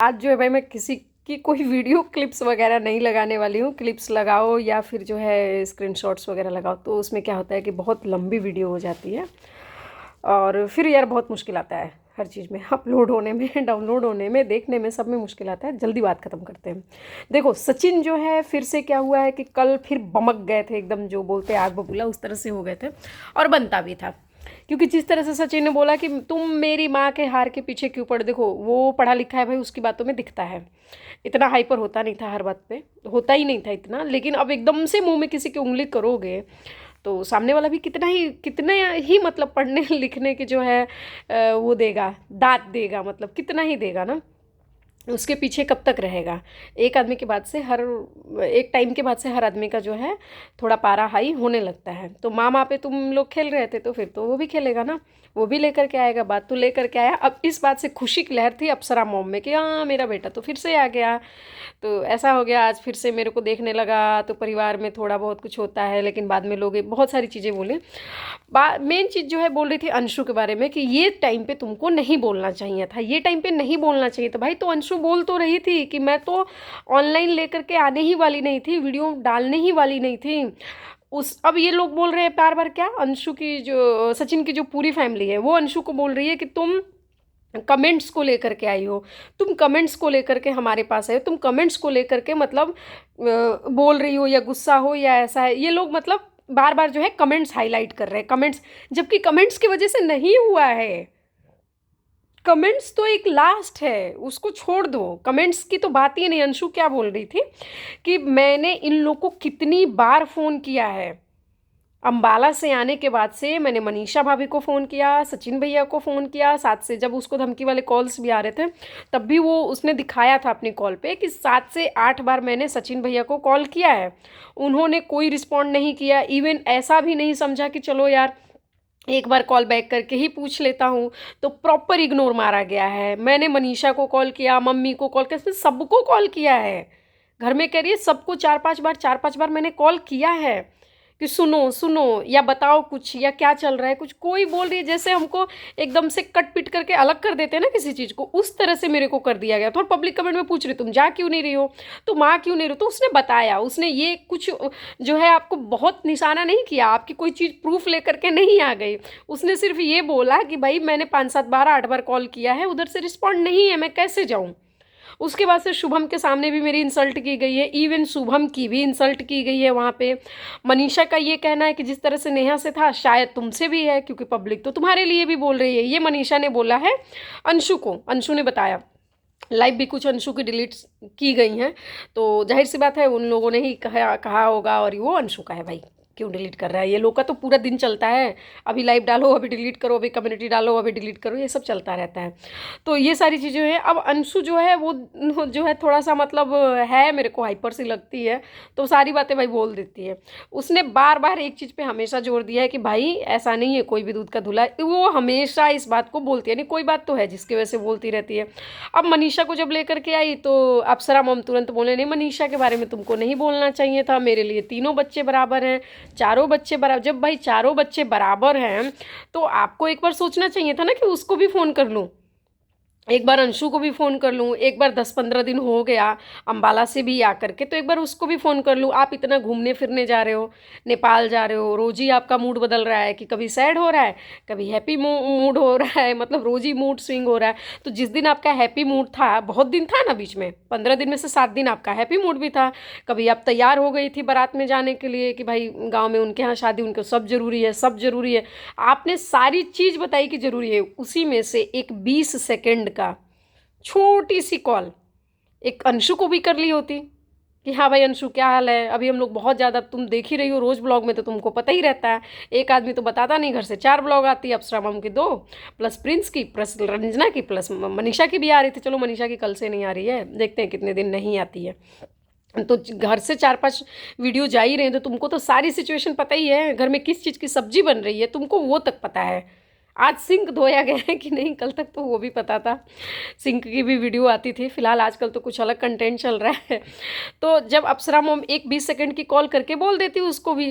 आज जो है भाई मैं किसी की कोई वीडियो क्लिप्स वगैरह नहीं लगाने वाली हूँ। क्लिप्स लगाओ या फिर जो है स्क्रीनशॉट्स वगैरह लगाओ तो उसमें क्या होता है कि बहुत लंबी वीडियो हो जाती है और फिर यार बहुत मुश्किल आता है हर चीज़ में, अपलोड होने में, डाउनलोड होने में, देखने में, सब में मुश्किल आता है। जल्दी बात ख़त्म करते हैं। देखो सचिन जो है फिर से क्या हुआ है कि कल फिर बमक गए थे एकदम, जो बोलते हैं आग बबूला, उस तरह से हो गए थे और बनता भी था। क्योंकि जिस तरह से सचिन ने बोला कि तुम मेरी माँ के हार के पीछे क्यों पड़े, देखो वो पढ़ा लिखा है भाई, उसकी बातों में दिखता है। इतना हाइपर होता नहीं था हर बात पे, होता ही नहीं था इतना, लेकिन अब एकदम से मुंह में किसी की उंगली करोगे तो सामने वाला भी कितना ही मतलब पढ़ने लिखने के जो है वो देगा, दांत देगा, मतलब कितना ही देगा ना, उसके पीछे कब तक रहेगा। एक आदमी के बाद से हर एक टाइम के बाद से हर आदमी का जो है थोड़ा पारा हाई होने लगता है। तो माँ पे तुम लोग खेल रहे थे तो फिर तो वो भी खेलेगा ना, वो भी लेकर के आएगा। बात तो लेकर के आया। अब इस बात से खुशी की लहर थी अप्सरा मॉम में कि हाँ मेरा बेटा तो फिर से आ गया। तो ऐसा हो गया, आज फिर से मेरे को देखने लगा। तो परिवार में थोड़ा बहुत कुछ होता है, लेकिन बाद में लोग बहुत सारी चीज़ें बोले। मेन चीज़ जो है बोल रही थी अंशु के बारे में कि ये टाइम पे तुमको नहीं बोलना चाहिए था, ये टाइम पे नहीं बोलना चाहिए था। भाई तो अंशु बोल तो रही थी कि मैं तो ऑनलाइन लेकर के आने ही वाली नहीं थी, वीडियो डालने ही वाली नहीं थी। अब ये लोग बोल रहे हैं बार बार, क्या अंशु की जो सचिन की जो पूरी फैमिली है वो अंशु को बोल रही है कि तुम कमेंट्स को लेकर के आई हो, तुम कमेंट्स को लेकर के हमारे पास आए हो, तुम कमेंट्स को लेकर के मतलब बोल रही हो या गुस्सा हो या ऐसा है। ये लोग मतलब बार बार जो है कमेंट्स हाईलाइट कर रहे हैं, कमेंट्स, जबकि कमेंट्स की वजह से नहीं हुआ है। कमेंट्स तो एक लास्ट है, उसको छोड़ दो, कमेंट्स की तो बात ही नहीं। अंशु क्या बोल रही थी कि मैंने इन लोग को कितनी बार फ़ोन किया है, अंबाला से आने के बाद से मैंने मनीषा भाभी को फ़ोन किया, सचिन भैया को फ़ोन किया, साथ से जब उसको धमकी वाले कॉल्स भी आ रहे थे तब भी वो उसने दिखाया था अपनी कॉल पे कि 7 से 8 बार मैंने सचिन भैया को कॉल किया है, उन्होंने कोई रिस्पॉन्ड नहीं किया। इवन ऐसा भी नहीं समझा कि चलो यार एक बार कॉल बैक करके ही पूछ लेता हूँ, तो प्रॉपर इग्नोर मारा गया है। मैंने मनीषा को कॉल किया, मम्मी को कॉल किया, सबको कॉल किया है। घर में कह रही है सबको 4-5 बार मैंने कॉल किया है कि सुनो सुनो या बताओ कुछ या क्या चल रहा है कुछ। कोई बोल रही है जैसे हमको एकदम से कट पिट करके अलग कर देते हैं ना किसी चीज़ को, उस तरह से मेरे को कर दिया गया था। और पब्लिक कमेंट में पूछ रही तुम जा क्यों नहीं रही हो, तुम आ क्यों नहीं रही हो। तो उसने बताया, उसने ये कुछ जो है आपको बहुत निशाना नहीं किया, आपकी कोई चीज़ प्रूफ लेकर के नहीं आ गई। उसने सिर्फ ये बोला कि भाई मैंने 5-7 बार 8 बार कॉल किया है, उधर से रिस्पॉन्ड नहीं है, मैं कैसे जाऊँ। उसके बाद से शुभम के सामने भी मेरी इंसल्ट की गई है, इवन शुभम की भी इंसल्ट की गई है वहाँ पे। मनीषा का ये कहना है कि जिस तरह से नेहा से था शायद तुमसे भी है, क्योंकि पब्लिक तो तुम्हारे लिए भी बोल रही है। ये मनीषा ने बोला है अंशु को, अंशु ने बताया। लाइव भी कुछ अंशु की डिलीट की गई हैं, तो जाहिर सी बात है उन लोगों ने ही कहा होगा, और वो अंशु का है भाई, क्यों डिलीट कर रहा है। ये लोग का तो पूरा दिन चलता है, अभी लाइव डालो अभी डिलीट करो, अभी कम्युनिटी डालो अभी डिलीट करो, ये सब चलता रहता है। तो ये सारी चीज़ें हैं। अब अंशु जो है वो जो है थोड़ा सा मतलब है, मेरे को हाइपर सी लगती है, तो सारी बातें भाई बोल देती है। उसने बार बार एक चीज़ पे हमेशा जोर दिया है कि भाई ऐसा नहीं है कोई भी दूध का धुला है, वो हमेशा इस बात को बोलती है। नहीं कोई बात तो है जिसकी वजह से बोलती रहती है। अब मनीषा को जब लेकर के आई तो अप्सरा मॉम तुरंत बोले नहीं मनीषा के बारे में तुमको नहीं बोलना चाहिए था, मेरे लिए तीनों बच्चे बराबर हैं, चारों बच्चे बराबर। जब भाई चारों बच्चे बराबर हैं तो आपको एक बार सोचना चाहिए था ना कि उसको भी फ़ोन कर लूँ, एक बार अंशु को भी फ़ोन कर लूँ, एक बार 10-15 दिन हो गया अंबाला से भी आ करके, तो एक बार उसको भी फ़ोन कर लूँ। आप इतना घूमने फिरने जा रहे हो, नेपाल जा रहे हो, रोज़ ही आपका मूड बदल रहा है कि कभी सैड हो रहा है, कभी हैप्पी मूड हो रहा है, मतलब रोज़ ही मूड स्विंग हो रहा है। तो जिस दिन आपका हैप्पी मूड था, बहुत दिन था ना बीच में, 15 दिन में से 7 दिन आपका हैप्पी मूड भी था। कभी आप तैयार हो गई थी बारात में जाने के लिए कि भाई गाँव में उनके यहाँ शादी, उनको सब ज़रूरी है, सब ज़रूरी है, आपने सारी चीज़ बताई कि ज़रूरी है। उसी में से एक 20 सेकेंड का छोटी सी कॉल एक अंशु को भी कर ली होती कि हाँ भाई अंशु क्या हाल है। अभी हम लोग बहुत ज़्यादा, तुम देख ही रही हो रोज़ ब्लॉग में, तो तुमको पता ही रहता है, एक आदमी तो बताता नहीं, घर से 4 ब्लॉग आती है, अप्सरा मम की 2, प्लस प्रिंस की, प्लस रंजना की, प्लस मनीषा की भी आ रही थी। चलो मनीषा की कल से नहीं आ रही है, देखते हैं कितने दिन नहीं आती है। तो घर से 4-5 वीडियो जा ही रहे हैं, तो तुमको तो सारी सिचुएशन पता ही है, घर में किस चीज़ की सब्जी बन रही है तुमको वो तक पता है। आज सिंक धोया गया है कि नहीं कल तक तो वो भी पता था, सिंक की भी वीडियो आती थी। फिलहाल आजकल तो कुछ अलग कंटेंट चल रहा है। तो जब अप्सरा मोम एक 20 सेकंड की कॉल करके बोल देती उसको भी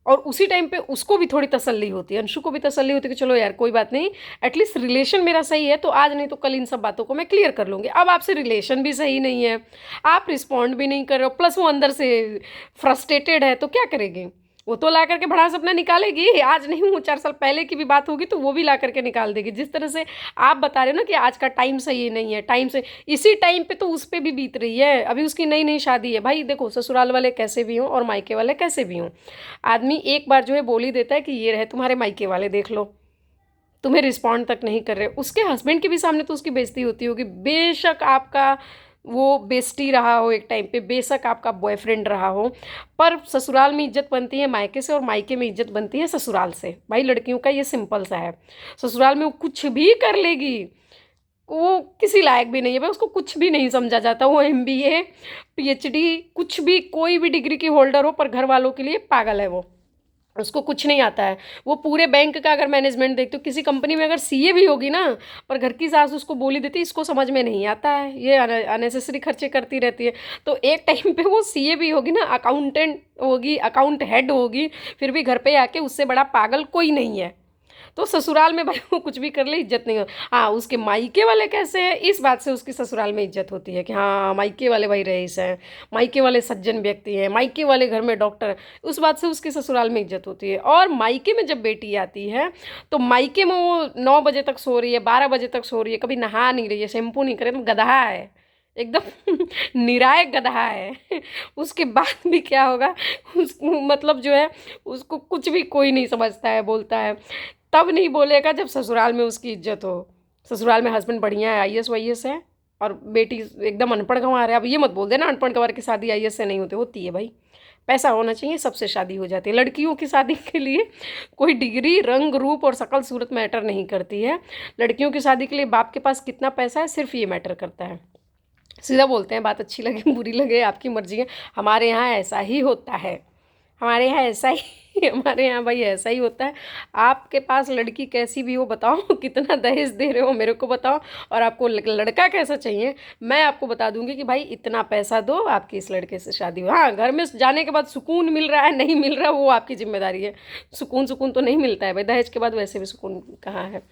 और उसी टाइम पे उसको भी थोड़ी तसल्ली होती है, अंशु को भी तसल्ली होती है कि चलो यार कोई बात नहीं, एटलीस्ट रिलेशन मेरा सही है तो आज नहीं तो कल इन सब बातों को मैं क्लियर कर लूँगी। अब आपसे रिलेशन भी सही नहीं है, आप रिस्पॉन्ड भी नहीं कर रहे हो, प्लस वो अंदर से फ्रस्ट्रेटेड है, तो क्या करेगी? वो तो ला करके भड़ास अपना निकालेगी, आज नहीं वो 4 साल पहले की भी बात होगी तो वो भी ला करके निकाल देगी। जिस तरह से आप बता रहे हो ना कि आज का टाइम सही नहीं है, टाइम से इसी टाइम पे तो उस पे भी बीत रही है। अभी उसकी नई नई शादी है भाई, देखो ससुराल वाले कैसे भी हों और मायके वाले कैसे भी हों, आदमी एक बार जो है बोल ही देता है कि ये रहे तुम्हारे मायके वाले, देख लो तुम्हें रिस्पॉन्ड तक नहीं कर रहे। उसके हस्बैंड के भी सामने तो उसकी बेइज्जती होती होगी, बेशक आपका वो बेस्टी रहा हो एक टाइम पे, बेशक आपका बॉयफ्रेंड रहा हो, पर ससुराल में इज्जत बनती है मायके से और मायके में इज्जत बनती है ससुराल से। भाई लड़कियों का ये सिंपल सा है। ससुराल में वो कुछ भी कर लेगी, वो किसी लायक भी नहीं है भाई, उसको कुछ भी नहीं समझा जाता। वो MBA PhD कुछ भी, कोई भी डिग्री की होल्डर हो, पर घर वालों के लिए पागल है वो, उसको कुछ नहीं आता है। वो पूरे बैंक का अगर मैनेजमेंट देखते हो, किसी कंपनी में अगर CA भी होगी ना, पर घर की सास उसको बोली देती इसको समझ में नहीं आता है, ये अननेसेसरी खर्चे करती रहती है। तो एक टाइम पे वो CA भी होगी ना, अकाउंटेंट होगी, अकाउंट हेड होगी, फिर भी घर पे आके उससे बड़ा पागल कोई नहीं है। तो ससुराल में भाई वो कुछ भी कर ले इज्जत नहीं हो। हाँ, उसके मायके वाले कैसे हैं इस बात से उसकी ससुराल में इज्जत होती है कि हाँ मायके वाले भाई रईस हैं, मायके वाले सज्जन व्यक्ति हैं, मायके वाले घर में डॉक्टर है, उस बात से उसकी ससुराल में इज्जत होती है। और मायके में जब बेटी आती है तो मायके में वो 9 बजे तक सो रही है, 12 बजे तक सो रही है, कभी नहा नहीं रही है, शैम्पू नहीं करे, तो गधा है एकदम निराय गधा है। उसके बाद भी क्या होगा, उस मतलब जो है उसको कुछ भी कोई नहीं समझता है, बोलता है तब नहीं बोलेगा जब ससुराल में उसकी इज्जत हो। ससुराल में हस्बैंड बढ़िया है, IAS वाईएस है, और बेटी एकदम अनपढ़ गंवार है। अब ये मत बोल देना अनपढ़ गंवार की शादी IAS से नहीं होती है भाई, पैसा होना चाहिए, सबसे शादी हो जाती है। लड़कियों की शादी के लिए कोई डिग्री, रंग, रूप और शकल सूरत मैटर नहीं करती है। लड़कियों की शादी के लिए बाप के पास कितना पैसा है, सिर्फ ये मैटर करता है। सीधा बोलते हैं, बात अच्छी लगे बुरी लगे आपकी मर्जी है, हमारे यहाँ ऐसा ही होता है, हमारे यहाँ ऐसा ही हमारे यहाँ भाई ऐसा ही होता है। आपके पास लड़की कैसी भी हो बताओ, कितना दहेज दे रहे हो मेरे को बताओ, और आपको लड़का कैसा चाहिए मैं आपको बता दूंगी कि भाई इतना पैसा दो, आपकी इस लड़के से शादी हो। हाँ, घर में जाने के बाद सुकून मिल रहा है नहीं मिल रहा वो आपकी जिम्मेदारी है। सुकून तो नहीं मिलता है भाई, दहेज के बाद वैसे भी सुकून कहाँ है।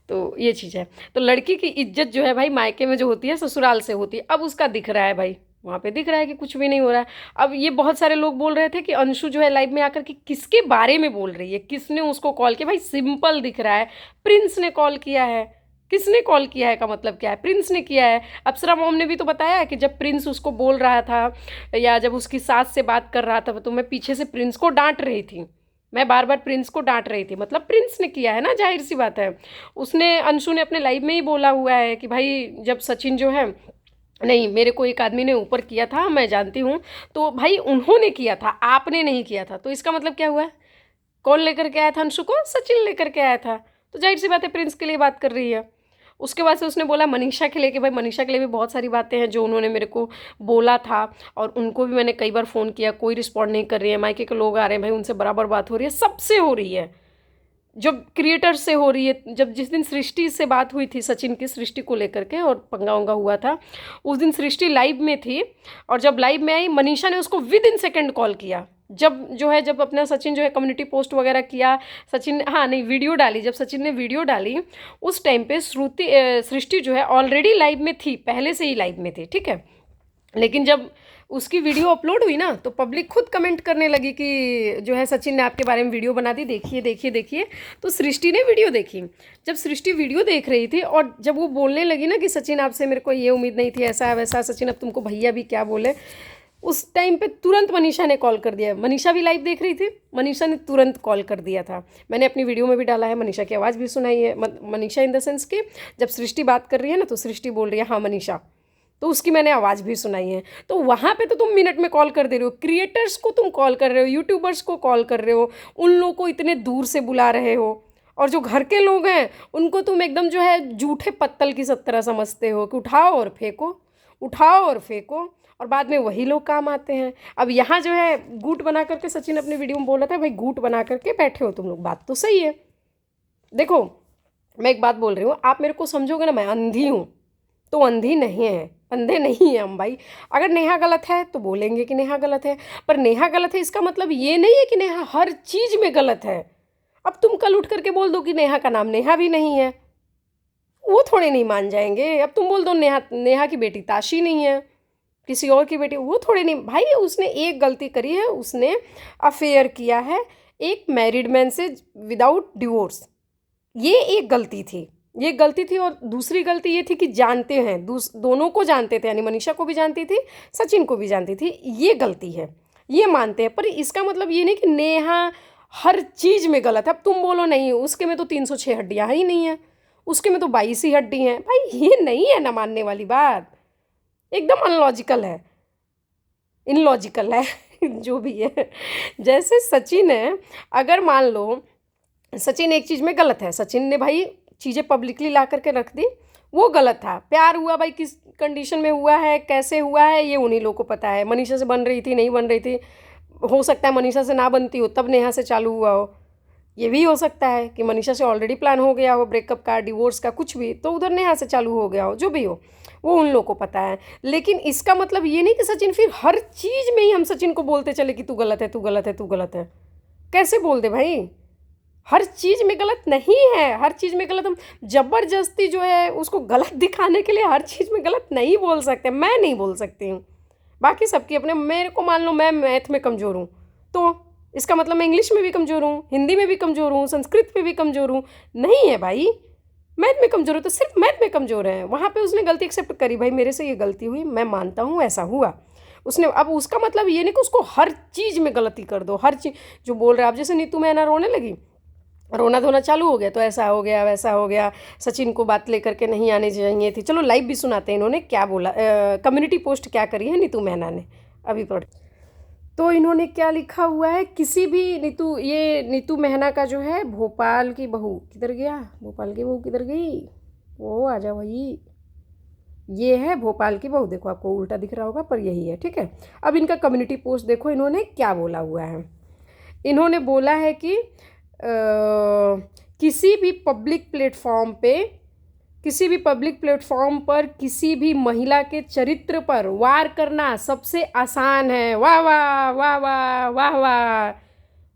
तो ये चीज़ है। तो लड़की की इज्जत जो है भाई मायके में जो होती है ससुराल से होती है। अब उसका दिख रहा है भाई, वहाँ पे दिख रहा है कि कुछ भी नहीं हो रहा है। अब ये बहुत सारे लोग बोल रहे थे कि अंशु जो है लाइव में आकर के किसके बारे में बोल रही है, किसने उसको कॉल किया। भाई सिंपल दिख रहा है, प्रिंस ने कॉल किया है। किसने कॉल किया है का मतलब क्या है, प्रिंस ने किया है। अप्सरा मॉम ने भी तो बताया है कि जब प्रिंस उसको बोल रहा था या जब उसकी सास से बात कर रहा था तो मैं पीछे से प्रिंस को डांट रही थी, मैं बार बार प्रिंस को डांट रही थी, मतलब प्रिंस ने किया है ना, जाहिर सी बात है। उसने, अंशु ने अपने लाइव में ही बोला हुआ है कि भाई जब सचिन जो है, नहीं मेरे को एक आदमी ने ऊपर किया था मैं जानती हूँ, तो भाई उन्होंने किया था, आपने नहीं किया था। तो इसका मतलब क्या हुआ, कौन लेकर के आया था अंशु को, सचिन लेकर के आया था। तो जाहिर सी बात है प्रिंस के लिए बात कर रही है। उसके बाद से उसने बोला मनीषा के लिए कि भाई मनीषा के लिए भी बहुत सारी बातें हैं जो उन्होंने मेरे को बोला था, और उनको भी मैंने कई बार फ़ोन किया, कोई रिस्पॉन्ड नहीं कर रही है। मायके के लोग आ रहे हैं भाई, उनसे बराबर बात हो रही है, सबसे हो रही है, जब क्रिएटर से हो रही है। जब जिस दिन सृष्टि से बात हुई थी सचिन की, सृष्टि को लेकर के और पंगा उंगा हुआ था, उस दिन सृष्टि लाइव में थी, और जब लाइव में आई मनीषा ने उसको विद इन सेकेंड कॉल किया। जब अपना सचिन जो है कम्युनिटी पोस्ट वगैरह किया, सचिन, हाँ नहीं, वीडियो डाली, जब सचिन ने वीडियो डाली उस टाइम पे सृष्टि जो है ऑलरेडी लाइव में थी, पहले से ही लाइव में थी, ठीक है। लेकिन जब उसकी वीडियो अपलोड हुई ना तो पब्लिक खुद कमेंट करने लगी कि जो है सचिन ने आपके बारे में वीडियो बना दी, देखिए देखिए देखिए। तो सृष्टि ने वीडियो देखी। जब सृष्टि वीडियो देख रही थी और जब वो बोलने लगी ना कि सचिन आपसे मेरे को ये उम्मीद नहीं थी, ऐसा वैसा, सचिन अब तुमको भैया भी क्या बोले, उस टाइम पे तुरंत मनीषा ने कॉल कर दिया। मनीषा भी लाइव देख रही थी, मनीषा ने तुरंत कॉल कर दिया था। मैंने अपनी वीडियो में भी डाला है, मनीषा की आवाज़ भी सुनाई है। मनीषा इन द सेंस कि जब सृष्टि बात कर रही है ना तो सृष्टि बोल रही है हाँ मनीषा, तो उसकी मैंने आवाज़ भी सुनाई है। तो वहाँ पे तो तुम मिनट में कॉल कर दे रहे हो, क्रिएटर्स को तुम कॉल कर रहे हो, यूट्यूबर्स को कॉल कर रहे हो, उन लोगों को इतने दूर से बुला रहे हो, और जो घर के लोग हैं उनको तुम एकदम जो है जूठे पत्तल की तरह समझते हो कि उठाओ और फेंको, उठाओ और फेंको, और बाद में वही लोग काम आते हैं। अब यहाँ जो है गुट बना करके सचिन अपने वीडियो में बोल रहा था, भाई गुट बना करके बैठे हो तुम लोग, बात तो सही है। देखो मैं एक बात बोल रही हूँ, आप मेरे को समझोगे ना, मैं अंधी हूँ, तो अंधी नहीं है, अंधे नहीं है हम भाई। अगर नेहा गलत है तो बोलेंगे कि नेहा गलत है, पर नेहा गलत है इसका मतलब ये नहीं है कि नेहा हर चीज़ में गलत है। अब तुम कल उठ करके बोल दो कि नेहा का नाम नेहा भी नहीं है, वो थोड़े नहीं मान जाएंगे। अब तुम बोल दो नेहा नेहा की बेटी ताशी नहीं है, किसी और की बेटी, वो थोड़े नहीं भाई। उसने एक गलती करी है, उसने अफेयर किया है एक मैरिड मैन से विदाउट डिवोर्स, ये एक गलती थी, ये गलती थी। और दूसरी गलती ये थी कि जानते हैं, दोनों को जानते थे, यानी मनीषा को भी जानती थी, सचिन को भी जानती थी, ये गलती है, ये मानते हैं। पर इसका मतलब ये नहीं कि नेहा हर चीज़ में गलत है। अब तुम बोलो नहीं उसके में तो 306 हड्डियाँ ही नहीं है, उसके में तो 22 ही हड्डी हैं, भाई ये नहीं है ना मानने वाली बात, एकदम अनलॉजिकल है, इनलॉजिकल है जो भी है। जैसे सचिन है, अगर मान लो सचिन एक चीज़ में गलत है, सचिन ने भाई चीज़ें पब्लिकली ला करके रख दी, वो गलत था। प्यार हुआ भाई किस कंडीशन में हुआ है, कैसे हुआ है, ये उन्हीं लोगों को पता है। मनीषा से बन रही थी, नहीं बन रही थी, हो सकता है मनीषा से ना बनती हो तब नेहा से चालू हुआ हो, ये भी हो सकता है कि मनीषा से ऑलरेडी प्लान हो गया हो ब्रेकअप का, डिवोर्स का, कुछ भी, तो उधर नेहा से चालू हो गया हो, जो भी हो वो उन लोगों को पता है। लेकिन इसका मतलब ये नहीं कि सचिन फिर हर चीज़ में ही हम सचिन को बोलते चले कि तू गलत है, तू गलत है, तू गलत है। कैसे बोल दे भाई, हर चीज़ में गलत नहीं है, हर चीज़ में गलत हम ज़बरदस्ती जो है उसको गलत दिखाने के लिए हर चीज़ में गलत नहीं बोल सकते। मैं नहीं बोल सकती हूँ, बाकी सबकी अपने। मेरे को मान लो मैं मैथ में कमज़ोर हूँ, तो इसका मतलब मैं इंग्लिश में भी कमज़ोर हूँ, हिंदी में भी कमज़ोर हूँ, संस्कृत में भी कमज़ोर हूँ? नहीं है भाई, मैथ में कमज़ोर है तो सिर्फ मैथ में कमज़ोर है। वहाँ पे उसने गलती एक्सेप्ट करी, भाई मेरे से ये गलती हुई, मैं मानता हूँ ऐसा हुआ उसने। अब उसका मतलब ये नहीं कि उसको हर चीज़ में गलती कर दो, हर चीज़ जो बोल रहा है। अब जैसे नीतू मैना रोने लगी, रोना धोना चालू हो गया, तो ऐसा हो गया वैसा हो गया, सचिन को बात लेकर के नहीं आने चाहिए थी। चलो लाइव भी सुनाते हैं इन्होंने क्या बोला, कम्युनिटी पोस्ट क्या करी है नीतू मैना ने, अभी पढ़। तो इन्होंने क्या लिखा हुआ है, किसी भी नीतू मेहना का जो है, भोपाल की बहू किधर गया, भोपाल की बहू किधर गई, वो आ जाओ भाई, ये है भोपाल की बहू। देखो आपको उल्टा दिख रहा होगा पर यही है, ठीक है। अब इनका कम्युनिटी पोस्ट देखो इन्होंने क्या बोला हुआ है। इन्होंने बोला है कि किसी भी पब्लिक प्लेटफॉर्म पर किसी भी महिला के चरित्र पर वार करना सबसे आसान है। वाह वाह वाह वाह वाह वाह।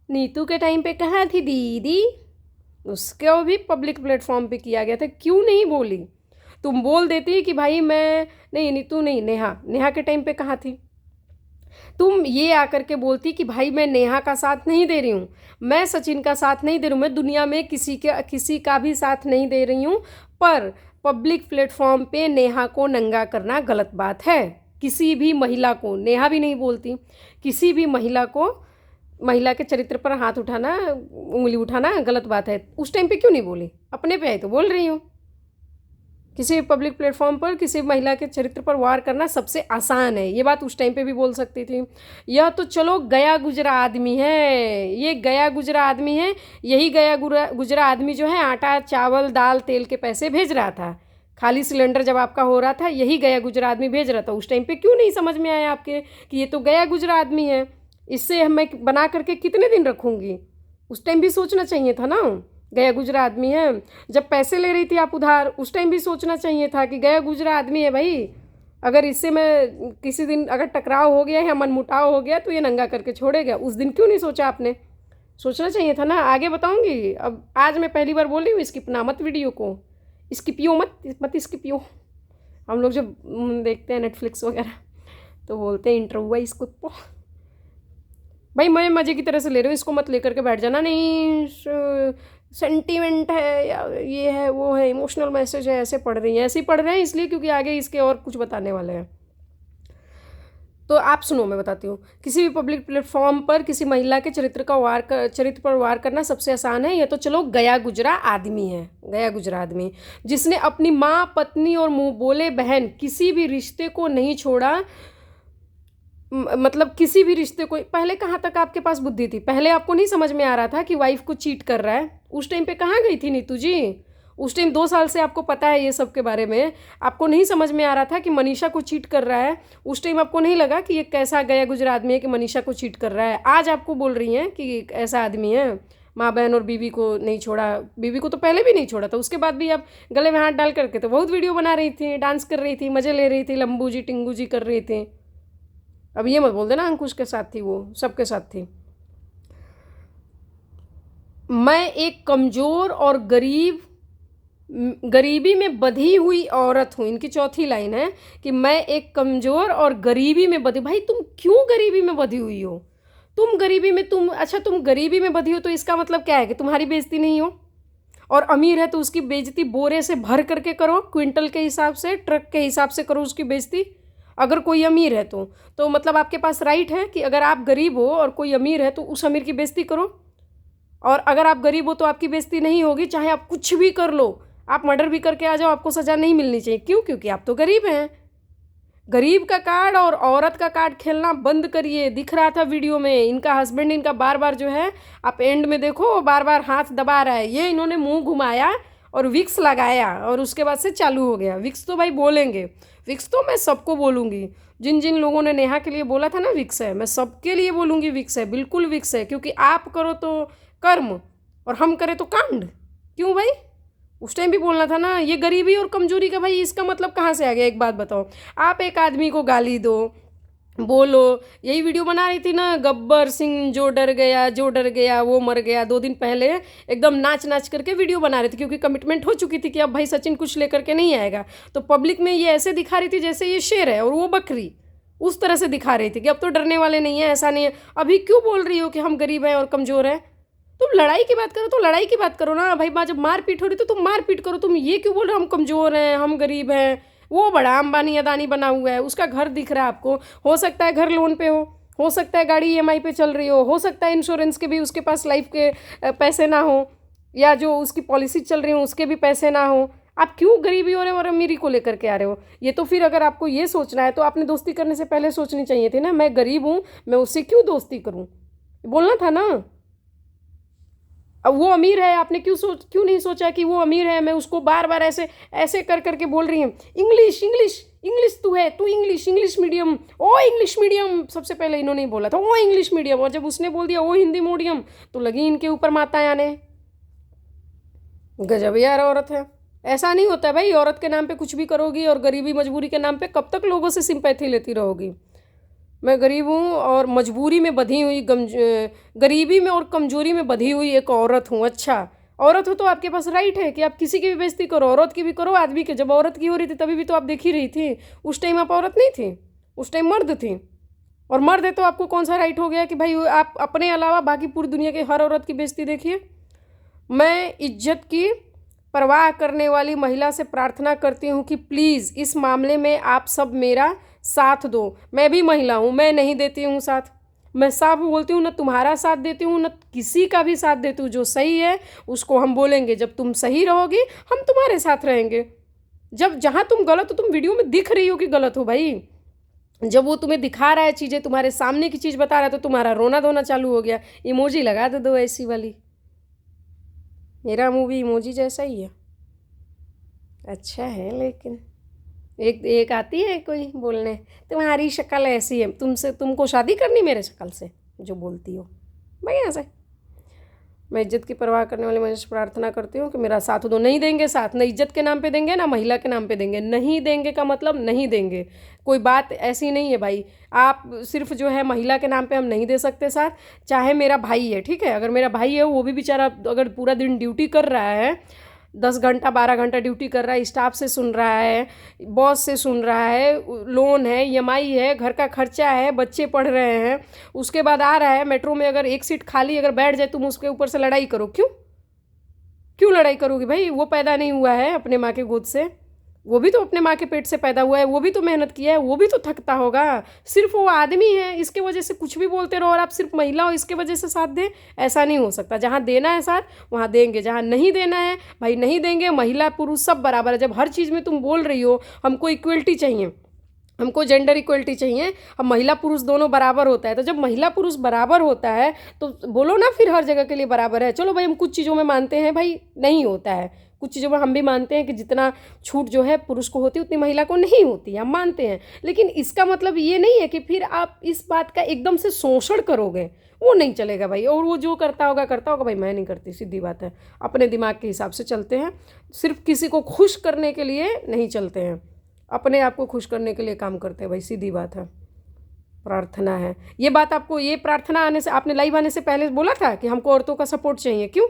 नीतू के टाइम पे कहाँ थी दीदी, उसको भी पब्लिक प्लेटफॉर्म पे किया गया था, क्यों नहीं बोली? तुम बोल देती कि भाई मैं नहीं, नीतू नहीं, नेहा के टाइम पे कहाँ थी? तुम ये आकर के बोलती कि भाई मैं नेहा का साथ नहीं दे रही हूँ, मैं सचिन का साथ नहीं दे रही हूँ, मैं दुनिया में किसी का भी साथ नहीं दे रही हूँ, पर पब्लिक प्लेटफॉर्म पे नेहा को नंगा करना गलत बात है। किसी भी महिला को, नेहा भी नहीं बोलती, किसी भी महिला को, महिला के चरित्र पर हाथ उठाना, उंगली उठाना गलत बात है। उस टाइम पे क्यों नहीं बोली? अपने पे आई तो बोल रही हूँ। किसी पब्लिक प्लेटफॉर्म पर किसी महिला के चरित्र पर वार करना सबसे आसान है, ये बात उस टाइम पे भी बोल सकती थी। यह तो चलो गया गुजरा आदमी है, ये गया गुजरा आदमी है, यही गया गुजरा आदमी जो है आटा चावल दाल तेल के पैसे भेज रहा था, खाली सिलेंडर जब आपका हो रहा था यही गया गुजरा आदमी भेज रहा था। उस टाइम पे क्यों नहीं समझ में आया आपके कि ये तो गया गुजरा आदमी है, इससे मैं बना करके कितने दिन रखूँगी? उस टाइम भी सोचना चाहिए था ना, गया गुजरा आदमी है। जब पैसे ले रही थी आप उधार, उस टाइम भी सोचना चाहिए था कि गया गुजरा आदमी है भाई, अगर इससे मैं किसी दिन अगर टकराव हो गया या मनमुटाव हो गया तो ये नंगा करके छोड़ेगा। उस दिन क्यों नहीं सोचा आपने? सोचना चाहिए था ना। आगे बताऊंगी, अब आज मैं पहली बार बोल रही हूँ, स्किप ना मत वीडियो को, स्किपियो मत स्किपियो। हम लोग जब देखते हैं नेटफ्लिक्स वगैरह तो बोलते हैं इंटर हुआ इसको, तो भाई मैं मज़े की तरह से ले रही हूँ, इसको मत लेकर के बैठ जाना, नहीं सेंटीमेंट है या ये है वो है, इमोशनल मैसेज है, ऐसे पढ़ रही हैं, ऐसे ही पढ़ रहे हैं इसलिए क्योंकि आगे इसके और कुछ बताने वाले हैं। तो आप सुनो, मैं बताती हूँ। किसी भी पब्लिक प्लेटफॉर्म पर किसी महिला के चरित्र पर वार करना सबसे आसान है। यह तो चलो गया गुजरा आदमी है, गया गुजरा आदमी जिसने अपनी माँ, पत्नी और मुँह बोले बहन किसी भी रिश्ते को नहीं छोड़ा, मतलब किसी भी रिश्ते को। पहले कहाँ तक आपके पास बुद्धि थी? पहले आपको नहीं समझ में आ रहा था कि वाइफ को चीट कर रहा है? उस टाइम पे कहाँ गई थी नीतू जी? उस टाइम 2 साल से आपको पता है ये सब के बारे में, आपको नहीं समझ में आ रहा था कि मनीषा को चीट कर रहा है? उस टाइम आपको नहीं लगा कि ये कैसा गया गुजरा आदमी है कि मनीषा को चीट कर रहा है? आज आपको बोल रही हैं कि ऐसा आदमी है? माँ बहन और बीवी को नहीं छोड़ा, बीवी को तो पहले भी नहीं छोड़ा था, उसके बाद भी आप गले में हाथ डाल करके तो बहुत वीडियो बना रही थी, डांस कर रही थी, मज़े ले रही थी, लंबू जी टिंगू जी कर रही थी। अब ये मत बोल देना अंकुश के साथ थी, वो सबके साथ थी। मैं एक कमज़ोर और गरीबी में बंधी हुई औरत हूँ, इनकी चौथी लाइन है कि मैं एक कमज़ोर और गरीबी में बंधी। भाई तुम क्यों गरीबी में बंधी हुई हो? तुम गरीबी में तुम गरीबी में बंधी हो तो इसका मतलब क्या है कि तुम्हारी बेइज्जती नहीं हो? और अमीर है तो उसकी बेइज्जती बोरे से भर करके करो, क्विंटल के हिसाब से, ट्रक के हिसाब से करो उसकी बेइज्जती। अगर कोई अमीर है तो मतलब आपके पास राइट है कि अगर आप गरीब हो और कोई अमीर है तो उस अमीर की बेइज्जती करो। और अगर आप गरीब हो तो आपकी बेइज्जती नहीं होगी, चाहे आप कुछ भी कर लो, आप मर्डर भी करके आ जाओ, आपको सज़ा नहीं मिलनी चाहिए। क्यों? क्योंकि आप तो गरीब हैं। गरीब का कार्ड और औरत का कार्ड खेलना बंद करिए। दिख रहा था वीडियो में, इनका हस्बैंड इनका बार बार जो है, आप एंड में देखो, बार बार हाथ दबा रहा है। ये इन्होंने मुंह घुमाया और विक्स लगाया और उसके बाद से चालू हो गया। विक्स तो भाई बोलेंगे, विक्स तो मैं सबको बोलूँगी। जिन जिन लोगों ने नेहा के लिए बोला था ना विक्स है, मैं सबके लिए बोलूँगी विक्स है, बिल्कुल विक्स है। क्योंकि आप करो तो कर्म और हम करें तो कांड। क्यों भाई? उस टाइम भी बोलना था ना। ये गरीबी और कमजोरी का भाई इसका मतलब कहाँ से आ गया? एक बात बताओ, आप एक आदमी को गाली दो, बोलो। यही वीडियो बना रही थी ना, गब्बर सिंह जो डर गया वो मर गया। 2 दिन पहले एकदम नाच नाच करके वीडियो बना रही थी, क्योंकि कमिटमेंट हो चुकी थी कि अब भाई सचिन कुछ लेकर के नहीं आएगा। तो पब्लिक में ये ऐसे दिखा रही थी जैसे ये शेर है और वो बकरी, उस तरह से दिखा रही थी कि अब तो डरने वाले नहीं है, ऐसा नहीं है। अभी क्यों बोल रही हो कि हम गरीब हैं और कमज़ोर हैं? तुम लड़ाई की बात करो तो लड़ाई की बात करो ना भाई। जब मारपीट हो रही तो तुम मारपीट करो। तुम ये क्यों बोल रहे हो हम कमज़ोर हैं, हम गरीब हैं? वो बड़ा अंबानी अदानी बना हुआ है, उसका घर दिख रहा है आपको। हो सकता है घर लोन पे हो सकता है गाड़ी ईएमआई पे चल रही हो सकता है इंश्योरेंस के भी उसके पास लाइफ के पैसे ना हो, या जो उसकी पॉलिसी चल रही हो उसके भी पैसे ना हो। आप क्यों गरीबी और अमीरी को लेकर के आ रहे हो? ये तो फिर अगर आपको ये सोचना है तो आपने दोस्ती करने से पहले सोचनी चाहिए थी ना, मैं गरीब हूँ, मैं उससे क्यों दोस्ती करूँ? बोलना था ना। अब वो अमीर है, आपने क्यों नहीं सोचा कि वो अमीर है? मैं उसको बार बार ऐसे ऐसे कर करके बोल रही हूँ, इंग्लिश इंग्लिश इंग्लिश, तू इंग्लिश मीडियम, ओ इंग्लिश मीडियम। सबसे पहले इन्होंने ही बोला था ओ इंग्लिश मीडियम, और जब उसने बोल दिया ओ हिंदी मीडियम तो लगी इनके ऊपर माताएं आने। गजब यार औरत है। ऐसा नहीं होता भाई, औरत के नाम पे कुछ भी करोगी और गरीबी मजबूरी के नाम पे कब तक लोगों से सिंपैथी लेती रहोगी? मैं गरीब हूँ और मजबूरी में बंधी हुई, गरीबी में और कमजोरी में बंधी हुई एक औरत हूँ। अच्छा, औरत हो तो आपके पास राइट है कि आप किसी की भी बेइज्जती करो, औरत की भी करो, आदमी की। जब औरत की हो रही थी तभी भी तो आप देख ही रही थी। उस टाइम आप औरत नहीं थी, उस टाइम मर्द थी। और मर्द है तो आपको कौन सा राइट हो गया कि भाई आप अपने अलावा बाकी पूरी दुनिया के हर औरत की बेइज्जती देखिए? मैं इज्जत की परवाह करने वाली महिला से प्रार्थना करती हूँ कि प्लीज़ इस मामले में आप सब मेरा साथ दो। मैं भी महिला हूँ, मैं नहीं देती हूँ साथ। मैं साफ बोलती हूँ, न तुम्हारा साथ देती हूँ न किसी का भी साथ देती हूँ। जो सही है उसको हम बोलेंगे, जब तुम सही रहोगी हम तुम्हारे साथ रहेंगे। जब जहाँ तुम गलत हो, तुम वीडियो में दिख रही हो कि गलत हो भाई, जब वो तुम्हें दिखा रहा है चीज़ें, तुम्हारे सामने की चीज़ बता रहा है, तो तुम्हारा रोना धोना चालू हो गया। इमोजी लगा दो ऐसी वाली, मेरा मुँह भी इमोजी जैसा ही है। अच्छा है, लेकिन एक आती है कोई बोलने, तुम्हारी शक्ल ऐसी है, तुमको शादी करनी मेरे शक्ल से, जो बोलती हो भाई। यहाँ से मैं इज्जत की परवाह करने वाली महिला से प्रार्थना करती हूँ कि मेरा साथ दो। नहीं देंगे साथ, ना इज्जत के नाम पे देंगे ना महिला के नाम पे देंगे। नहीं देंगे का मतलब नहीं देंगे, कोई बात ऐसी नहीं है भाई। आप सिर्फ जो है महिला के नाम पे हम नहीं दे सकते साथ। चाहे मेरा भाई है, ठीक है, अगर मेरा भाई है वो भी बेचारा अगर पूरा दिन ड्यूटी कर रहा है, 10 घंटा 12 घंटा ड्यूटी कर रहा है, स्टाफ से सुन रहा है, बॉस से सुन रहा है, लोन है, ईएमआई है, घर का खर्चा है, बच्चे पढ़ रहे हैं, उसके बाद आ रहा है मेट्रो में, अगर एक सीट खाली अगर बैठ जाए तुम उसके ऊपर से लड़ाई करो। क्यों लड़ाई करोगी भाई? वो पैदा नहीं हुआ है अपने माँ के गोद से, वो भी तो अपने माँ के पेट से पैदा हुआ है, वो भी तो मेहनत किया है, वो भी तो थकता होगा। सिर्फ वो आदमी है इसके वजह से कुछ भी बोलते रहो और आप सिर्फ महिला हो इसके वजह से साथ दें, ऐसा नहीं हो सकता। जहाँ देना है साथ वहाँ देंगे, जहाँ नहीं देना है भाई नहीं देंगे। महिला पुरुष सब बराबर है। जब हर चीज़ में तुम बोल रही हो हमको इक्वलिटी चाहिए, हमको जेंडर इक्वलिटी चाहिए, हम महिला पुरुष दोनों बराबर होता है, तो जब महिला पुरुष बराबर होता है तो बोलो ना फिर हर जगह के लिए बराबर है। चलो भाई हम कुछ चीज़ों में मानते हैं भाई नहीं होता है, कुछ चीज़ों में हम भी मानते हैं कि जितना छूट जो है पुरुष को होती है उतनी महिला को नहीं होती है, हम मानते हैं। लेकिन इसका मतलब ये नहीं है कि फिर आप इस बात का एकदम से शोषण करोगे, वो नहीं चलेगा भाई। और वो जो करता होगा भाई, मैं नहीं करती, सीधी बात है। अपने दिमाग के हिसाब से चलते हैं, सिर्फ किसी को खुश करने के लिए नहीं चलते हैं, अपने आप को खुश करने के लिए काम करते हैं भाई, सीधी बात है। प्रार्थना है ये बात आपको, ये प्रार्थना आने से, आपने लाइव आने से पहले बोला था कि हमको औरतों का सपोर्ट चाहिए, क्यों?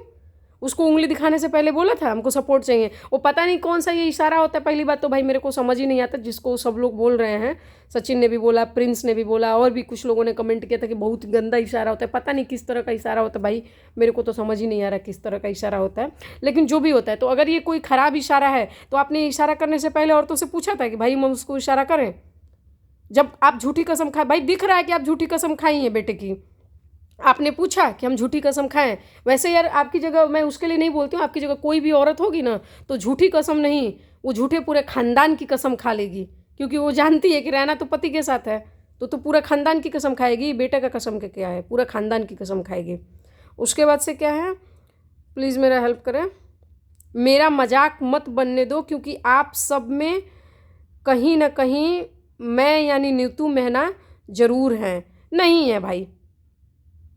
उसको उंगली दिखाने से पहले बोला था हमको सपोर्ट चाहिए। वो पता नहीं कौन सा ये इशारा होता है। पहली बात तो भाई मेरे को समझ ही नहीं आता, जिसको सब लोग बोल रहे हैं, सचिन ने भी बोला, प्रिंस ने भी बोला, और भी कुछ लोगों ने कमेंट किया था कि बहुत गंदा इशारा होता है। पता नहीं किस तरह का इशारा होता है भाई, मेरे को तो समझ ही नहीं आ रहा किस तरह का इशारा होता है। लेकिन जो भी होता है, तो अगर ये कोई ख़राब इशारा है तो आपने इशारा करने से पहले औरतों से पूछा था कि भाई हम उसको इशारा करें? जब आप झूठी कसम खाए, भाई दिख रहा है कि आप झूठी कसम खाई हैं बेटे की, आपने पूछा कि हम झूठी कसम खाएं। वैसे यार आपकी जगह, मैं उसके लिए नहीं बोलती हूँ, आपकी जगह कोई भी औरत होगी ना तो झूठी कसम नहीं, वो झूठे पूरे खानदान की कसम खा लेगी, क्योंकि वो जानती है कि रहना तो पति के साथ है, तो पूरा खानदान की कसम खाएगी। बेटे का कसम के क्या है, पूरा खानदान की कसम खाएगी। उसके बाद से क्या है, प्लीज़ मेरा हेल्प करें, मेरा मजाक मत बनने दो, क्योंकि आप सब में कहीं ना कहीं मैं यानी नीतू मेहना ज़रूर हैं। नहीं है भाई,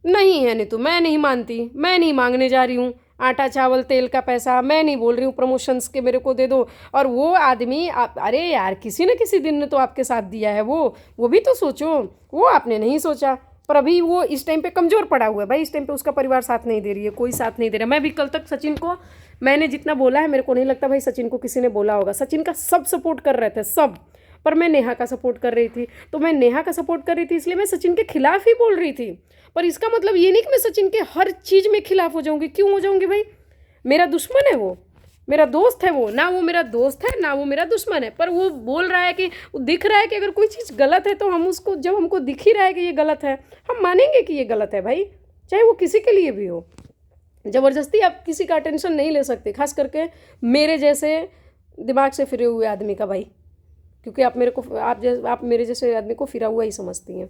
नहीं है नीतू, मैं नहीं मानती, मैं नहीं मांगने जा रही हूँ आटा चावल तेल का पैसा, मैं नहीं बोल रही हूँ प्रमोशंस के मेरे को दे दो। और वो आदमी अरे यार किसी न किसी दिन ने तो आपके साथ दिया है, वो भी तो सोचो, वो आपने नहीं सोचा। पर अभी वो इस टाइम पे कमज़ोर पड़ा हुआ है भाई, इस टाइम पे उसका परिवार साथ नहीं दे रही है, कोई साथ नहीं दे रहा। मैं भी कल तक सचिन को मैंने जितना बोला है, मेरे को नहीं लगता भाई सचिन को किसी ने बोला होगा। सचिन का सब सपोर्ट कर रहे थे सब, पर मैं नेहा का सपोर्ट कर रही थी। तो मैं नेहा का सपोर्ट कर रही थी इसलिए मैं सचिन के खिलाफ ही बोल रही थी। पर इसका मतलब ये नहीं कि मैं सचिन के हर चीज़ में खिलाफ हो जाऊंगी। क्यों हो जाऊंगी भाई? मेरा दुश्मन है वो, मेरा दोस्त है वो ना, वो मेरा दोस्त है ना वो मेरा दुश्मन है। पर वो बोल रहा है कि दिख रहा है कि अगर कोई चीज़ गलत है तो हम उसको, जब हमको दिख ही रहा है कि ये गलत है, हम मानेंगे कि ये गलत है भाई, चाहे वो किसी के लिए भी हो। ज़बरदस्ती आप किसी का अटेंशन नहीं ले सकते, खास करके मेरे जैसे दिमाग से फिरे हुए आदमी का भाई, क्योंकि आप मेरे जैसे आदमी को फिरा हुआ ही समझती हैं।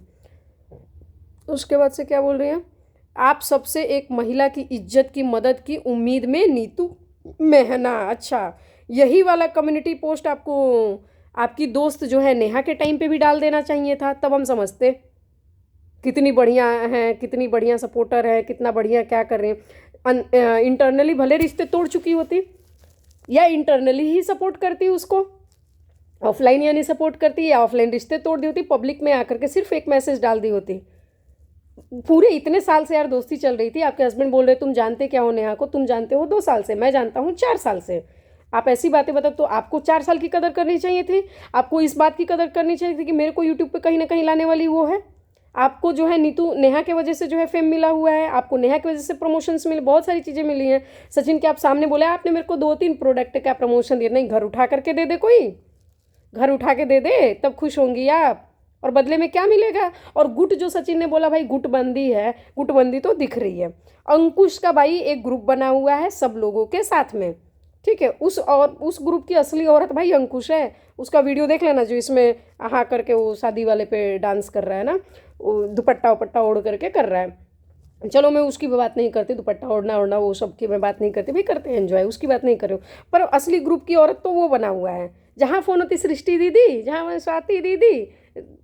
उसके बाद से क्या बोल रही हैं, आप सबसे एक महिला की इज्जत की मदद की उम्मीद में नीतू मेहना। अच्छा, यही वाला कम्युनिटी पोस्ट आपको आपकी दोस्त जो है नेहा के टाइम पे भी डाल देना चाहिए था, तब हम समझते कितनी बढ़िया हैं, कितनी बढ़िया सपोर्टर है, कितना बढ़िया क्या कर रहे हैं। इंटरनली भले रिश्ते तोड़ चुकी होती, या इंटरनली ही सपोर्ट करती उसको, ऑफलाइन यानी सपोर्ट करती, या ऑफलाइन रिश्ते तोड़ दी होती, पब्लिक में आकर के सिर्फ एक मैसेज डाल दी होती। पूरे इतने साल से यार दोस्ती चल रही थी। आपके हस्बैंड बोल रहे तुम जानते क्या हो नेहा को, तुम जानते हो 2 साल से, मैं जानता हूँ 4 साल से। आप ऐसी बातें बताओ, तो आपको 4 साल की कदर करनी चाहिए थी। आपको इस बात की कदर करनी चाहिए थी कि मेरे को यूट्यूब पे कहीं ना कहीं लाने वाली वो है। आपको जो है नीतू नेहा के वजह से जो है फेम मिला हुआ है, आपको नेहा की वजह से प्रमोशंस मिले, बहुत सारी चीज़ें मिली हैं। सचिन के आप सामने बोले आपने मेरे को 2-3 प्रोडक्ट का प्रमोशन दिया, नहीं घर उठा करके दे दे, कोई घर उठा के दे दे, तब खुश होंगी आप। और बदले में क्या मिलेगा? और गुट जो सचिन ने बोला भाई गुटबंदी है, गुटबंदी तो दिख रही है। अंकुश का भाई एक ग्रुप बना हुआ है सब लोगों के साथ में, ठीक है। उस ग्रुप की असली औरत भाई अंकुश है। उसका वीडियो देख लेना, जो इसमें हाँ करके वो शादी वाले पे डांस कर रहा है ना, वो दुपट्टा उपट्टा ओढ़ करके कर रहा है। चलो मैं उसकी बात नहीं करती, दुपट्टा ओढ़ना वो सब की मैं बात नहीं करती, भाई करते हैं एंजॉय, उसकी बात नहीं कर रही हूँ। पर असली ग्रुप की औरत तो वो बना हुआ है, जहाँ फ़ोन होती सृष्टि दीदी, जहाँ स्वाति दीदी,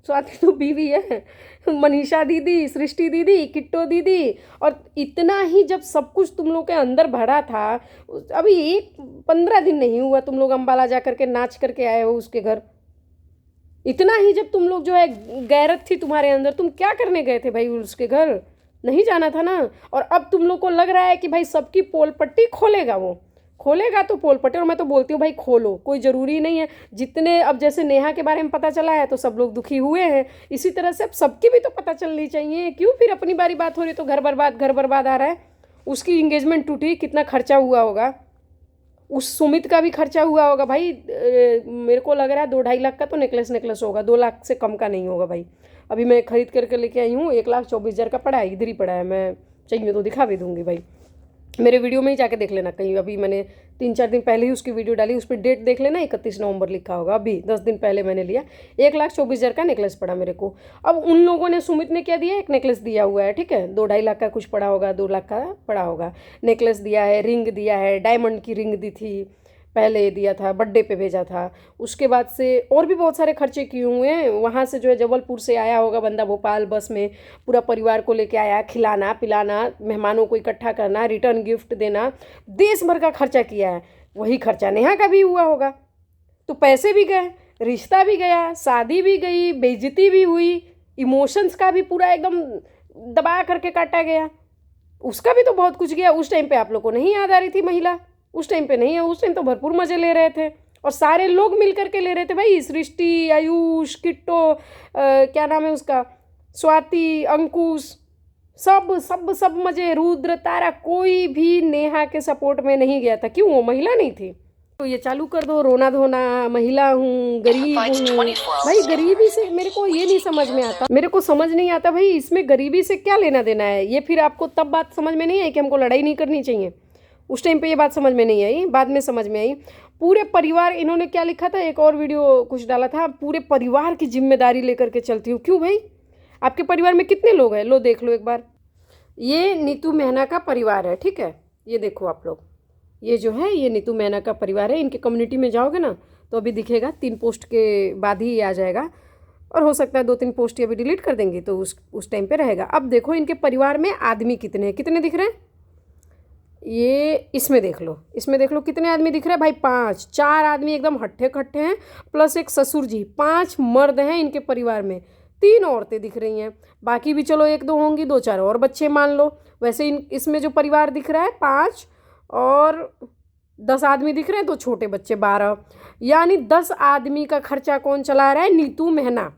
स्वाति तो बीवी है, मनीषा दीदी, सृष्टि दीदी, किट्टो दीदी। और इतना ही जब सब कुछ तुम लोग के अंदर भरा था, अभी 15 दिन नहीं हुआ तुम लोग अम्बाला जा करके नाच करके आए हो उसके घर। इतना ही जब तुम लोग जो है गैरत थी तुम्हारे अंदर, तुम क्या करने गए थे भाई उसके घर? नहीं जाना था ना। और अब तुम लोग को लग रहा है कि भाई सबकी पोल पट्टी खोलेगा, वो खोलेगा तो पोल पट्टी। और मैं तो बोलती हूँ भाई खोलो, कोई ज़रूरी नहीं है। जितने अब जैसे नेहा के बारे में पता चला है तो सब लोग दुखी हुए हैं, इसी तरह से अब सबकी भी तो पता चलनी चाहिए। क्यों फिर अपनी बारी बात हो रही तो घर बर्बाद आ रहा है। उसकी इंगेजमेंट टूटी, कितना खर्चा हुआ होगा, उस सुमित का भी खर्चा हुआ होगा भाई। मेरे को लग रहा है 2-2.5 लाख का तो नेकलेस होगा, 2 लाख से कम का नहीं होगा भाई। अभी मैं खरीद करके लेके आई हूँ, 1,24,000 का पड़ा है, इधर ही पड़ा है। मैं चाहिए तो दिखा भी दूँगी भाई, मेरे वीडियो में ही जाके देख लेना कहीं। अभी मैंने 3-4 दिन पहले ही उसकी वीडियो डाली, उस पर डेट देख लेना, 31 नवंबर लिखा होगा। अभी 10 दिन पहले मैंने लिया, 1,24,000 का नेकलेस पड़ा मेरे को। अब उन लोगों ने, सुमित ने क्या दिया, एक नेकलेस दिया हुआ है, ठीक है, 2-2.5 लाख का कुछ पड़ा होगा, 2 लाख का पड़ा होगा। नेकलेस दिया है, रिंग दिया है, डायमंड की रिंग दी थी, पहले दिया था, बर्थडे पे भेजा था। उसके बाद से और भी बहुत सारे खर्चे किए हुए हैं। वहाँ से जो है जबलपुर से आया होगा बंदा, भोपाल बस में, पूरा परिवार को लेके आया, खिलाना पिलाना, मेहमानों को इकट्ठा करना, रिटर्न गिफ्ट देना, देश भर का खर्चा किया है। वही खर्चा नेहा का भी हुआ होगा। तो पैसे भी गए, रिश्ता भी गया, शादी भी गई, बेइज्जती भी हुई, इमोशंस का भी पूरा एकदम दबा करके काटा गया, उसका भी तो बहुत कुछ गया। उस टाइम पे आप लोग को नहीं याद आ रही थी महिला, उस टाइम पे नहीं है, उस टाइम तो भरपूर मज़े ले रहे थे, और सारे लोग मिल करके ले रहे थे भाई। सृष्टि, आयुष, किट्टो, क्या नाम है उसका, स्वाति, अंकुश, सब सब सब मज़े। रुद्र, तारा, कोई भी नेहा के सपोर्ट में नहीं गया था। क्यों? वो महिला नहीं थी। तो ये चालू कर दो, रोना धोना, महिला हूँ, गरीब हूँ। भाई गरीबी से मेरे को ये नहीं समझ में आता, मेरे को समझ नहीं आता भाई, इसमें गरीबी से क्या लेना देना है। ये फिर आपको तब बात समझ में नहीं आई कि हमको लड़ाई नहीं करनी चाहिए। उस टाइम पे ये बात समझ में नहीं आई, बाद में समझ में आई। पूरे परिवार, इन्होंने क्या लिखा था, एक और वीडियो कुछ डाला था, पूरे परिवार की जिम्मेदारी लेकर के चलती हूँ। क्यों भाई? आपके परिवार में कितने लोग हैं? लो देख लो एक बार। ये नीतू मेहना का परिवार है, ठीक है, ये देखो आप लोग, ये जो है ये नीतू मेहना का परिवार है। इनके कम्युनिटी में जाओगे ना तो अभी दिखेगा, 3 पोस्ट के बाद ही आ जाएगा, और हो सकता है 2-3 पोस्ट अभी डिलीट कर देंगे तो उस टाइम पे रहेगा। अब देखो इनके परिवार में आदमी कितने हैं, कितने दिख रहे हैं, ये इसमें देख लो, इसमें देख लो कितने आदमी दिख रहे हैं भाई, 5, 4 आदमी एकदम हट्ठे कट्ठे हैं, प्लस एक ससुर जी, 5 मर्द हैं इनके परिवार में, 3 औरतें दिख रही हैं। बाकी भी चलो 1-2 होंगी, 2-4 और बच्चे मान लो। वैसे इसमें जो परिवार दिख रहा है 5 और 10 आदमी दिख रहे हैं, 2 छोटे बच्चे 12, यानी 10 आदमी का खर्चा कौन चला रहा है? नीतू मेहना।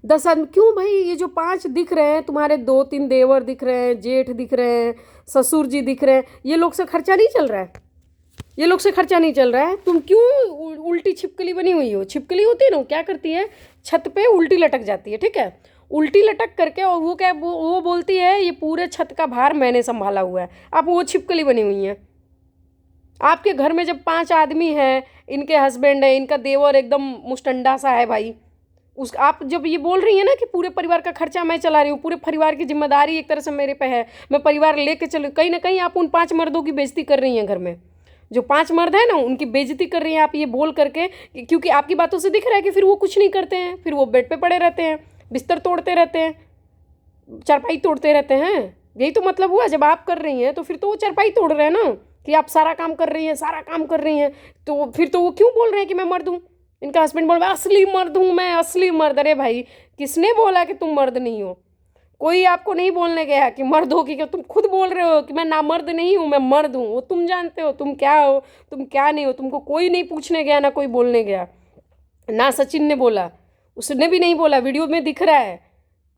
10 आदमी। क्यों भाई? ये जो 5 दिख रहे हैं, तुम्हारे 2-3 देवर दिख रहे हैं, जेठ दिख रहे हैं, ससुर जी दिख रहे हैं, ये लोग से खर्चा नहीं चल रहा है, ये लोग से खर्चा नहीं चल रहा है। तुम क्यों उल्टी छिपकली बनी हुई हो? छिपकली होती है ना, क्या करती है, छत पे उल्टी लटक जाती है, ठीक है, उल्टी लटक करके, और वो क्या, वो बोलती है ये पूरे छत का भार मैंने संभाला हुआ है। आप वो छिपकली बनी हुई हैं। आपके घर में जब 5 आदमी हैं, इनके हस्बैंड है, इनका देवर एकदम मुस्टंडा सा है भाई, आप जब ये बोल रही है ना कि पूरे परिवार का खर्चा मैं चला रही हूँ, पूरे परिवार की जिम्मेदारी एक तरह से मेरे पे है, मैं परिवार लेके चलूँ, कहीं ना कहीं आप उन 5 मर्दों की बेइज्जती कर रही हैं। घर में जो 5 मर्द है ना, उनकी बेइज्जती कर रही हैं आप ये बोल करके, क्योंकि आपकी बातों से दिख रहा है कि फिर वो कुछ नहीं करते हैं, फिर वो बेड पे पड़े रहते हैं, बिस्तर तोड़ते रहते हैं, चारपाई तोड़ते रहते हैं। यही तो मतलब हुआ, जब आप कर रही हैं तो फिर तो वो चारपाई तोड़ रहे हैं ना, कि आप सारा काम कर रही हैं, सारा काम कर रही हैं, तो फिर तो वो क्यों बोल रहे हैं कि मैं मर्द हूँ? इनका हस्बैंड बोल रहा है असली मर्द हूँ मैं, असली मर्द। अरे भाई, किसने बोला कि तुम मर्द नहीं हो? कोई आपको नहीं बोलने गया कि मर्द हो, कि तुम खुद बोल रहे हो कि मैं ना मर्द नहीं हूँ, मैं मर्द हूँ। वो तुम जानते हो तुम क्या हो, तुम क्या नहीं हो, तुमको कोई नहीं पूछने गया, ना कोई बोलने गया, ना सचिन ने बोला, उसने भी नहीं बोला, वीडियो में दिख रहा है।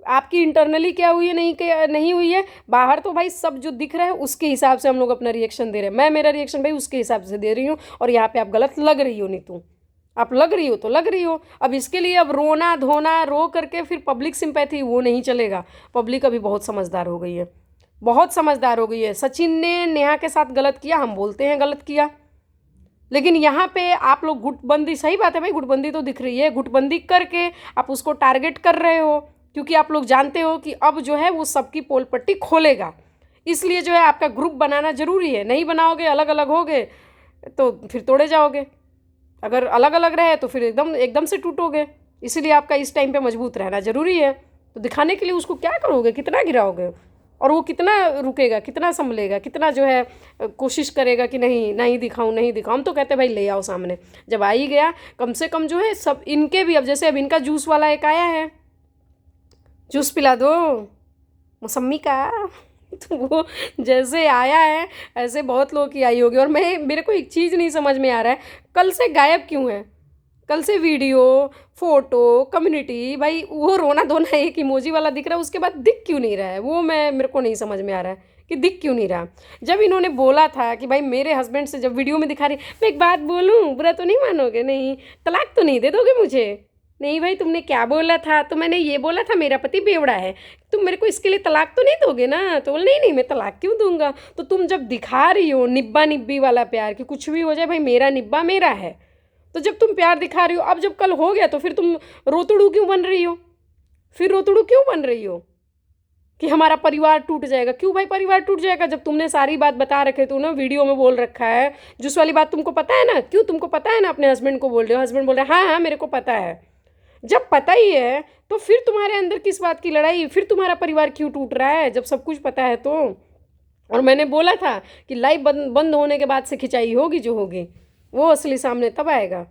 आपकी इंटरनली क्या हुई है, नहीं हुई है, बाहर तो भाई सब जो दिख रहा है उसके हिसाब से हम लोग अपना रिएक्शन दे रहे हैं। मैं मेरा रिएक्शन भाई उसके हिसाब से दे रही हूँ, और यहाँ पे आप गलत लग रही हो नीतू, आप लग रही हो तो लग रही हो। अब इसके लिए अब रोना धोना, रो करके फिर पब्लिक सिंपैथी, वो नहीं चलेगा। पब्लिक अभी बहुत समझदार हो गई है, बहुत समझदार हो गई है। सचिन ने नेहा के साथ गलत किया, हम बोलते हैं गलत किया, लेकिन यहाँ पे आप लोग गुटबंदी, सही बात है भाई, गुटबंदी तो दिख रही है, गुटबंदी करके आप उसको टारगेट कर रहे हो, क्योंकि आप लोग जानते हो कि अब जो है वो सबकी पोल पट्टी खोलेगा, इसलिए जो है आपका ग्रुप बनाना ज़रूरी है। नहीं बनाओगे, अलग अलग होगे तो फिर तोड़े जाओगे, अगर अलग अलग रहे तो फिर एकदम से टूटोगे, इसीलिए आपका इस टाइम पे मजबूत रहना ज़रूरी है। तो दिखाने के लिए उसको क्या करोगे, कितना गिराओगे, और वो कितना रुकेगा, कितना संभलेगा, कितना जो है कोशिश करेगा कि नहीं नहीं दिखाऊं, नहीं दिखाऊं। हम तो कहते भाई ले आओ सामने, जब आ ही गया कम से कम जो है सब इनके भी, अब जैसे अब इनका जूस वाला एक आया है, जूस पिला दो मौसम्मी का तो वो जैसे आया है ऐसे बहुत लोगों की आई होगी। और मेरे को एक चीज़ नहीं समझ में आ रहा है, कल से गायब क्यों है? कल से वीडियो, फोटो, कम्युनिटी, भाई वो रोना धोना एक इमोजी वाला दिख रहा है, उसके बाद दिख क्यों नहीं रहा है? वो मेरे को नहीं समझ में आ रहा है कि दिख क्यों नहीं रहा। जब इन्होंने बोला था कि भाई मेरे हस्बैंड से, जब वीडियो में दिखा रही, मैं एक बात बोलूँ, बुरा तो नहीं मानोगे? नहीं, तलाक तो नहीं दे दोगे मुझे? नहीं भाई, तुमने क्या बोला था? तो मैंने ये बोला था मेरा पति बेवड़ा है, तुम मेरे को इसके लिए तलाक तो नहीं दोगे ना? तो बोले नहीं नहीं, मैं तलाक क्यों दूंगा। तो तुम जब दिखा रही हो निब्बा निब्बी वाला प्यार कि कुछ भी हो जाए भाई मेरा निब्बा मेरा है, तो जब तुम प्यार दिखा रही हो, अब जब कल हो गया तो फिर तुम रोतड़ू क्यों बन रही हो? फिर रोतड़ू क्यों बन रही हो कि हमारा परिवार टूट जाएगा? क्यों भाई परिवार टूट जाएगा जब तुमने सारी बात बता रखे, तू ना वीडियो में बोल रखा है जिस वाली बात तुमको पता है ना। क्यों तुमको पता है ना, अपने हस्बैंड को बोल रहे हो, हस्बैंड बोल रहे हैं हाँ हाँ मेरे को पता है। जब पता ही है तो फिर तुम्हारे अंदर किस बात की लड़ाई? फिर तुम्हारा परिवार क्यों टूट रहा है जब सब कुछ पता है तो? और मैंने बोला था कि लाइव बंद बंद होने के बाद से खिंचाई होगी जो होगी, वो असली सामने तब आएगा।